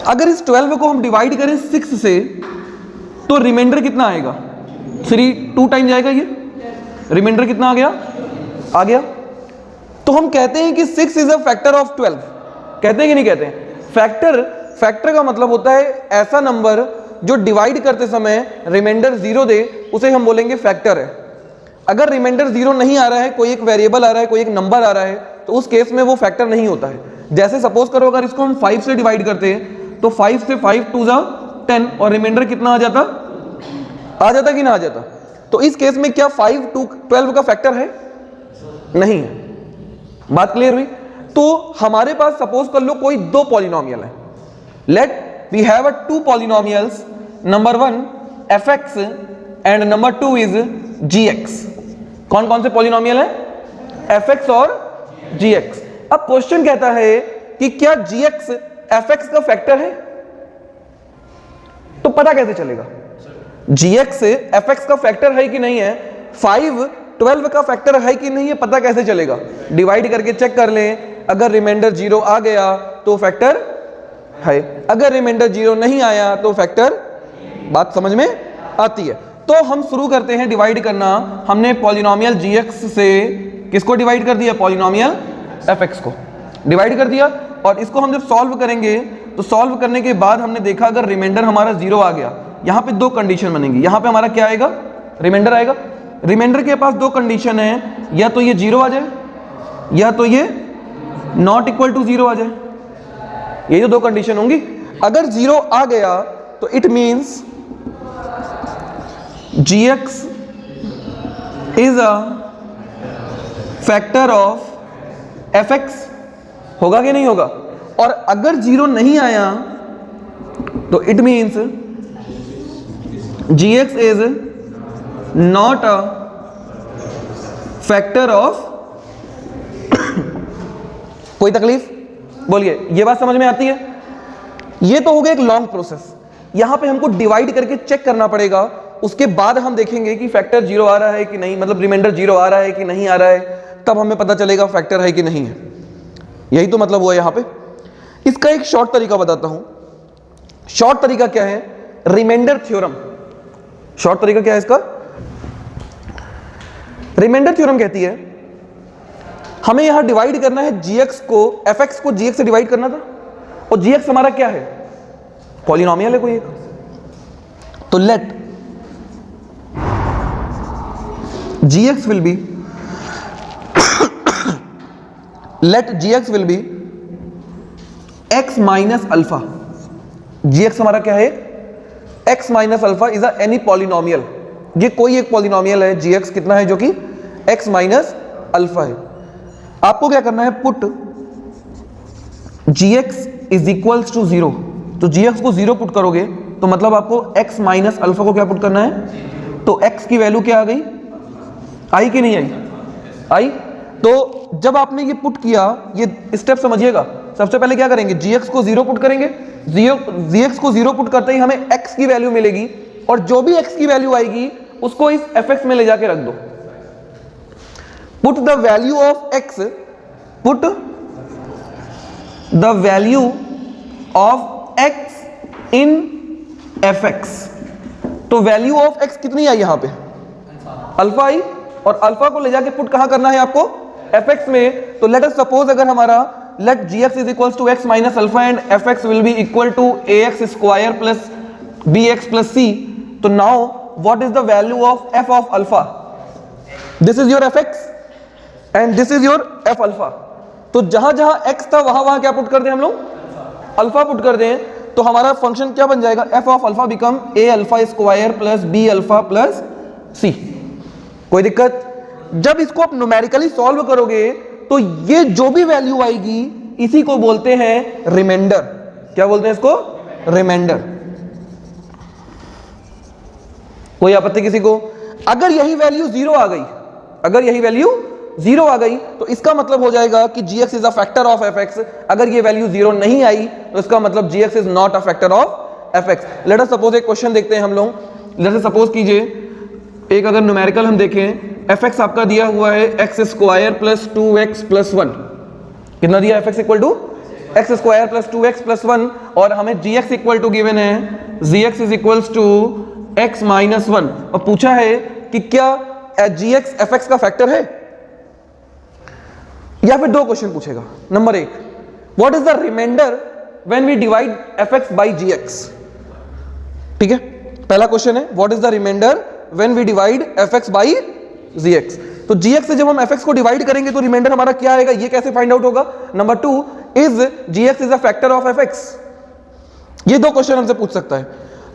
अगर इस 12 को हम डिवाइड करें 6 से तो रिमाइंडर कितना आएगा? 3 2 टाइम जाएगा, ये रिमाइंडर कितना आ गया। तो हम कहते हैं कि 6 इज अ फैक्टर ऑफ 12, कहते हैं कि नहीं कहते हैं? फैक्टर का मतलब होता है ऐसा नंबर जो डिवाइड करते समय रिमाइंडर 0 दे, उसे हम बोलेंगे फैक्टर है। अगर रिमाइंडर 0 नहीं आ रहा है, कोई एक वेरिएबल आ रहा है, कोई एक नंबर आ रहा है, तो उस केस में वो फैक्टर नहीं होता है। जैसे सपोज करो अगर इसको हम 5 से डिवाइड करते हैं तो 5 से 5 2 जा 10 और रिमाइंडर कितना आ जाता कि ना आ जाता? तो इस केस में क्या 5 2 12 का फैक्टर है? नहीं है। बात क्लियर हुई? तो हमारे पास सपोज कर लो कोई दो पॉलिनोमियल है। Let we have two polynomials, number 1 fx and number 2 is gx। कौन कौन से पॉलिनोमियल है? fx और gx। अब क्वेश्चन कहता है कि क्या gx fx का फैक्टर है? तो पता कैसे चलेगा gx fx का फैक्टर है कि नहीं है? 5 12 का फैक्टर है कि नहीं है, पता कैसे चलेगा? डिवाइड करके चेक कर लें, अगर रिमाइंडर 0 आ गया तो फैक्टर है, अगर रिमाइंडर 0 नहीं आया तो फैक्टर। बात समझ में आती है? तो हम शुरू करते हैं डिवाइड करना। हमने पॉलिनोमियल gx से किसको डिवाइड कर दिया? पॉलिनोमियल fx को डिवाइड कर दिया। और इसको हम जब सॉल्व करेंगे तो सॉल्व करने के बाद हमने देखा अगर रिमाइंडर हमारा 0 आ गया, यहां पे दो कंडीशन बनेंगी। यहां पे हमारा क्या आएगा? रिमाइंडर आएगा। रिमाइंडर के पास दो कंडीशन है, या तो ये 0 आ जाए या तो ये नॉट इक्वल टू 0 आ जाए। ये जो दो कंडीशन होंगी, अगर 0 आ गया तो it means gx is a factor of fx। होगा कि नहीं होगा? और अगर 0 नहीं आया तो it means gx is not a factor of कोई तकलीफ? बोलिए, ये बात समझ में आती है? ये तो हो गया एक लॉन्ग प्रोसेस। यहां पे हमको डिवाइड करके चेक करना पड़ेगा, उसके बाद हम देखेंगे कि फैक्टर 0 आ रहा है कि नहीं, मतलब रिमाइंडर 0 आ रहा है कि नहीं आ रहा है, तब हमें पता चलेगा फैक्टर है कि नहीं है। यही तो मतलब हुआ यहां पे। इसका एक शॉर्ट तरीका बताता हूं। शॉर्ट तरीका क्या है? Remainder theorem. शॉर्ट तरीका क्या है इसका? रिमाइंडर थ्योरम कहती है हमें यहां डिवाइड करना है gx को, fx को gx से डिवाइड करना था, और gx हमारा क्या है? पॉलिनोमियल है कोई एक। तो let gx will be let gx will be x minus alpha। gx हमारा क्या है? x minus alpha is a any polynomial। ये कोई एक पॉलिनोमियल है, gx कितना है? जो कि x minus alpha है। आपको क्या करना है? Put gx is equals to 0। तो gx को 0 पुट करोगे तो मतलब आपको x minus alpha को क्या पुट करना है? तो x की वैल्यू क्या आ गई? आई कि नहीं आई? आई। तो जब आपने ये पुट किया, ये स्टेप समझिएगा। सबसे पहले क्या करेंगे? gx को 0 पुट करेंगे। gx को 0 पुट करते ही हमें x की वैल्यू मिलेगी, और जो भी x की वैल्यू आएगी उसको इस fx में ले जाके रख दो। Put the value of x, put the value of x in fx। तो वैल्यू ऑफ x कितनी आई? यहां पे अल्फा आई, और अल्फा को ले जाके पुट कहां करना है आपको? fx में। तो लेट अस सपोज अगर हमारा let gx is equals to x minus alpha and fx will be equal to ax square plus bx plus c। तो now what is the value of f of alpha? This is your fx and this is your f alpha। तो जहां जहां x था वहां वहां क्या put कर दें हम लोग? अल्फा पुट कर दें। तो हमारा फंक्शन क्या बन जाएगा? f of alpha become a alpha square plus b alpha plus c। कोई दिक्कत? जब इसको आप न्यूमेरिकली सॉल्व करोगे तो ये जो भी वैल्यू आएगी इसी को बोलते हैं रिमाइंडर। क्या बोलते हैं इसको? रिमाइंडर। कोई आपत्ति किसी को? अगर यही वैल्यू 0 आ गई, अगर यही वैल्यू 0 आ गई तो इसका मतलब हो जाएगा कि gx is a factor of fx। अगर ये वैल्यू 0 नहीं आई तो इसका मतलब gx is not a factor of fx। Let us suppose एक क्वेश्चन देखते हैं हम लोग। लेट अस सपोज कीजिए एक अगर न्यूमेरिकल हम देखें, fx आपका दिया हुआ है x square plus 2x plus 1। कितना दिया? fx equal to x square plus 2x plus 1 और हमें gx इक्वल टू गिवन है gx is equals to x minus 1 और पूछा है कि क्या gx fx का फैक्टर है, या फिर दो क्वेश्चन पूछेगा। Number 1, what is the remainder when we divide fx by gx। ठीक है, पहला क्वेश्चन है what is the remainder when we divide fx by gx। तो gx से जब हम fx को डिवाइड करेंगे तो रिमाइंडर हमारा क्या आएगा, ये कैसे फाइंड आउट होगा। Number 2, is gx is a factor of fx। ये दो क्वेश्चन हमसे पूछ सकता है।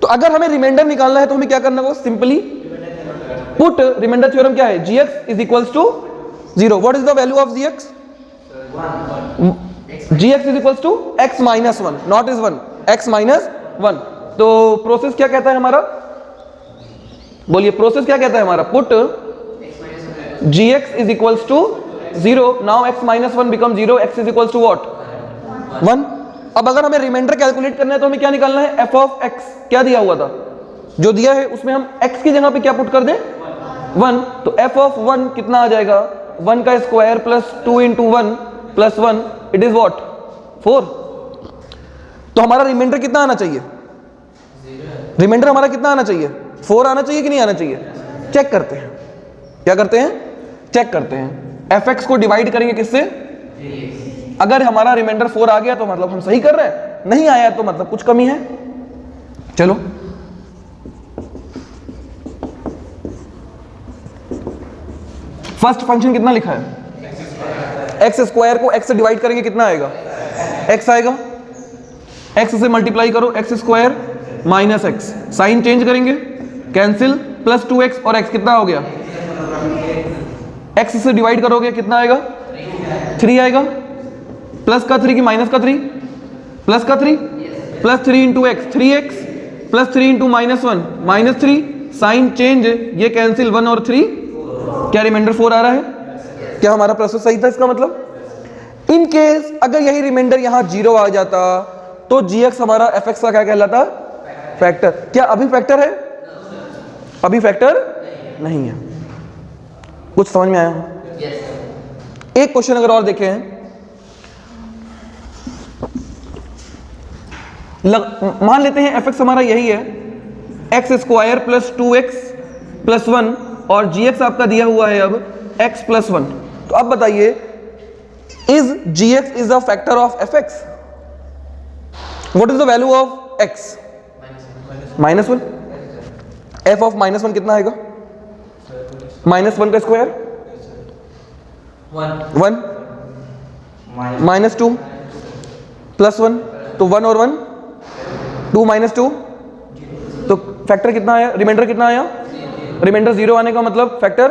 तो अगर हमें रिमाइंडर निकालना है तो हमें क्या करना होगा, सिंपली पुट रिमाइंडर थ्योरम क्या है, gx is equals to 0। What is the value of gx, gx is equals to x minus 1, not is 1, x minus 1। तो प्रोसेस क्या कहता है हमारा, बोलिए प्रोसेस क्या कहता है हमारा, put gx is equals to 0, now x minus 1 become 0, x is equals to what, 1। अब अगर हमें रिमाइंडर कैलकुलेट करना है तो हमें क्या निकालना है, f of x क्या दिया हुआ था, जो दिया है उसमें हम x की जगह पे क्या पुट कर दें, 1। तो f of 1 कितना आ जाएगा, 1 का square plus 2 into 1 plus 1, it is what, 4। तो हमारा रिमाइंडर कितना आना चाहिए, रिमाइंडर हमारा कितना आना चाहिए, 4 आना चाहिए कि नहीं आना चाहिए। चेक करते हैं, क्या करते हैं, चेक करते हैं। fx को डिवाइड करेंगे किससे, अगर हमारा रिमाइंडर 4 आ गया तो मतलब हम सही कर रहे हैं, नहीं आया तो मतलब कुछ कमी है। चलो फर्स्ट फंक्शन कितना लिखा है, एक्स स्क्वायर को x से डिवाइड करेंगे कितना आएगा, x आएगा, x से मल्टीप्लाई करो x square minus x, sign change करेंगे कैंसिल, प्लस 2x और x कितना हो गया, x से डिवाइड करोगे कितना आएगा, 3 आएगा, प्लस का 3 की माइनस का 3, प्लस का 3, plus 3 into x 3x, plus 3 into minus 1 minus 3, sign change, ये कैंसिल 1 और 3, क्या रिमाइंडर 4 आ रहा है। क्या हमारा प्रोसेस सही था, इसका मतलब इन केस अगर यही रिमाइंडर यहां 0 आ जाता तो gx हमारा fx का क्या कहलाता, फैक्टर। क्या अभी फैक्टर है, अभी फैक्टर नहीं है। कुछ समझ में आया? एक क्वेश्चन अगर और देखें, मान लेते हैं fx हमारा यही है, x square plus 2x plus 1 और gx आपका दिया हुआ है अब x प्लस 1। तो अब बताइए, is gx is a factor of fx, what is the value of x, minus 1। f of minus 1 कितना आएगा, माइनस 1 का स्क्वायर 1 माइनस 2 प्लस 1, तो 1 और 1 2 माइनस 2, तो फैक्टर कितना आया, रिमाइंडर कितना आया, रिमाइंडर 0 आने का मतलब फैक्टर,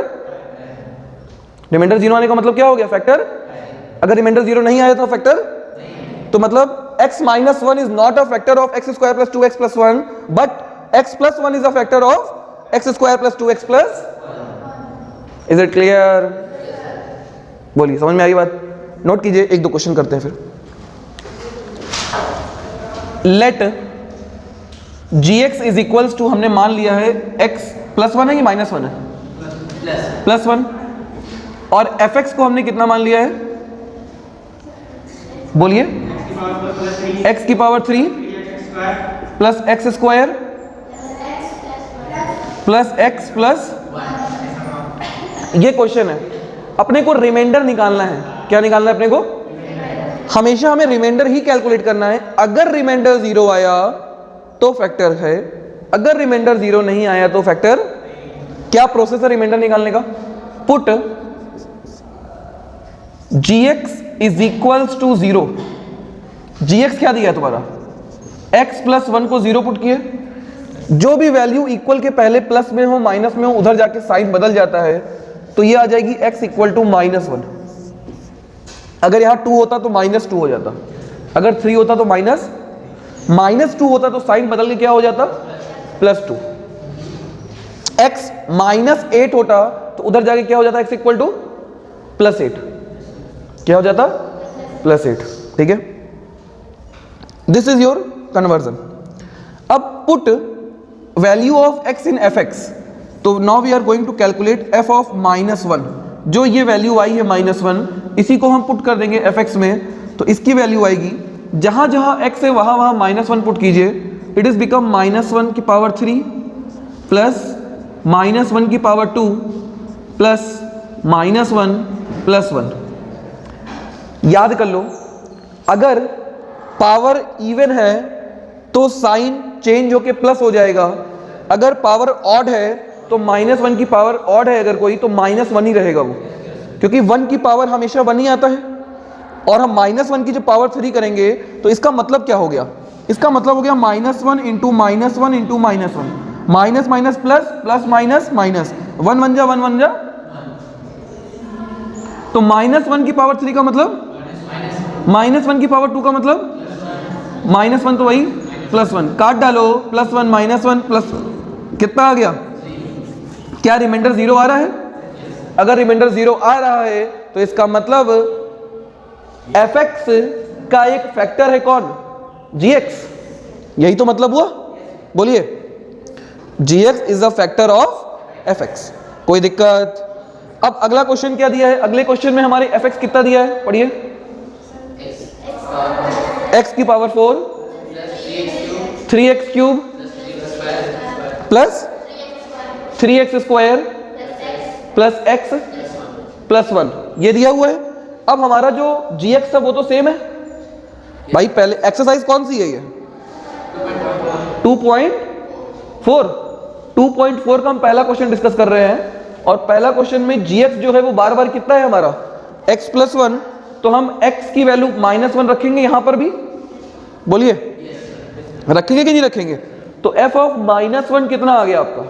रिमाइंडर 0 आने का मतलब क्या हो गया, फैक्टर। अगर रिमाइंडर 0 नहीं आया तो फैक्टर, तो मतलब x minus 1 is not a factor of x square plus 2x plus 1, but x plus 1 is a factor of x square plus 2x plus. Is it clear? बोलिए, समझ में आई बात? नोट कीजिए, एक दो क्वेश्चन करते हैं फिर। Let gx is equals to, हमने मान लिया है x प्लस 1 है कि माइनस 1 है, प्लस 1, और fx को हमने कितना मान लिया है, बोलिए, x की power 3 plus x square plus x plus, ये क्वेश्चन है। अपने को रिमाइंडर निकालना है, क्या निकालना है अपने को, हमेशा हमें रिमाइंडर ही कैलकुलेट करना है। अगर रिमाइंडर 0 आया तो फैक्टर है, अगर रिमाइंडर 0 नहीं आया तो फैक्टर। क्या प्रोसेस है रिमाइंडर निकालने का, put gx is equals to 0। gx क्या दिया है तुम्हारा, x प्लस 1 को 0 पुट किए, जो भी वैल्यू इक्वल के पहले प्लस में हो माइनस में हो उधर जाके साइन बदल जाता है, तो ये आ जाएगी x इक्वल टू माइनस 1। अगर यहां 2 होता तो माइनस 2 हो जाता, अगर 3 होता तो माइनस 2 होता, तो साइन बदल के क्या हो जाता, प्लस 2। x माइनस 8 होता तो उधर जाके क्या हो जाता, x इक्वल टू प्लस 8, क्या हो जाता, प्लस 8। ठीक है, दिस इज योर कन्वर्जन। अब put value of x in fx, तो now we are going to calculate f of minus 1। जो ये वैल्यू आई है माइनस 1, इसी को हम पुट कर देंगे fx में, तो इसकी वैल्यू आएगी जहां जहां x है वहां वहां -1 पुट कीजिए, इट इज बिकम -1 की पावर 3 प्लस -1 की पावर 2 प्लस -1 प्लस 1। याद कर लो, अगर पावर इवन है तो साइन चेंज होके प्लस हो जाएगा, अगर पावर ऑड है तो -1 की पावर ऑड है अगर कोई तो -1 ही रहेगा वो, क्योंकि 1 की पावर हमेशा 1 ही आता है। और हम -1 की जब पावर 3 करेंगे तो इसका मतलब क्या हो गया, इसका मतलब हो गया -1 into -1 into -1, minus minus plus plus minus minus, 1 1 जा 1 1 जा, तो -1 की पावर 3 का मतलब -1 की पावर 2 का मतलब -1 तो वही +1, काट डालो +1 -1 प्लस कितना आ गया, क्या रिमाइंडर 0 आ रहा है? अगर रिमाइंडर 0 आ रहा है तो इसका मतलब fx का एक फैक्टर है कौन, gx, यही तो मतलब हुआ, बोलिए gx is a factor of fx। कोई दिक्कत? अब अगला क्वेश्चन क्या दिया है, अगले क्वेश्चन में हमारे fx कितना दिया है, पढ़िए, x की power 4 3x cube plus 3x square plus x plus 1, ये दिया हुआ है। अब हमारा जो gx है वो तो सेम है भाई, पहले एक्सरसाइज कौन सी है ये 2.4 का हम पहला क्वेश्चन डिस्कस कर रहे हैं, और पहला क्वेश्चन में gx जो है वो बार बार कितना है हमारा x प्लस 1, तो हम x की वैल्यू -1 रखेंगे यहां पर भी, बोलिए रखेंगे कि नहीं रखेंगे? तो f ऑफ -1 कितना आ गया आपका,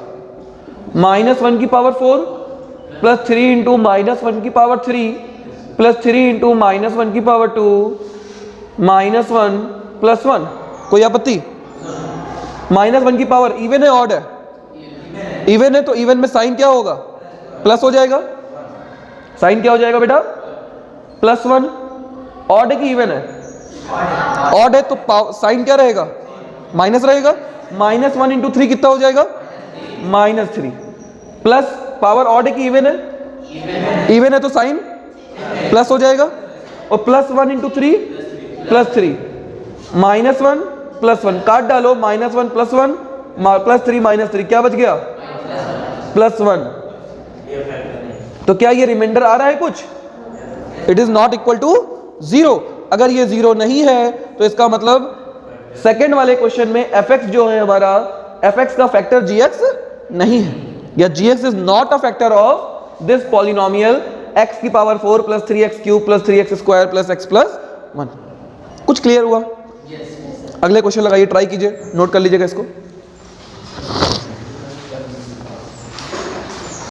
-1 की पावर 4 प्लस 3 इंटू -1 की पावर 3 प्लस 3 इंटू -1 की पावर 2 -1 प्लस 1। कोई आपत्ति? -1 की पावर इवन है ऑड है? इवन है, तो इवन में साइन क्या होगा, प्लस हो जाएगा, साइन क्या हो जाएगा बेटा, +1। ऑड है कि इवन है? ऑड है, तो साइन क्या रहेगा, माइनस रहेगा, -1 इंटू 3 कितना हो जाएगा, -3, प्लस पावर ऑड है कि इवन है, इवन है तो साइन प्लस हो जाएगा, और +1 इंटू 3 प्लस 3, -1 प्लस 1, काट डालो -1 प्लस 1 प्लस 3 -3, क्या बच गया, +1। तो क्या ये रिमाइंडर आ रहा है कुछ, it is not equal to 0। अगर ये 0 नहीं है तो इसका मतलब सेकेंड वाले क्वेश्चन में fx जो है हमारा, fx का फैक्टर gx नहीं है, या gx is not a factor of this polynomial x की power 4 plus 3x cube plus 3x square plus x plus 1। कुछ क्लियर हुआ? अगले क्वेश्चन लगाइए, ट्राई कीजिए, नोट कर लीजिएगा इसको।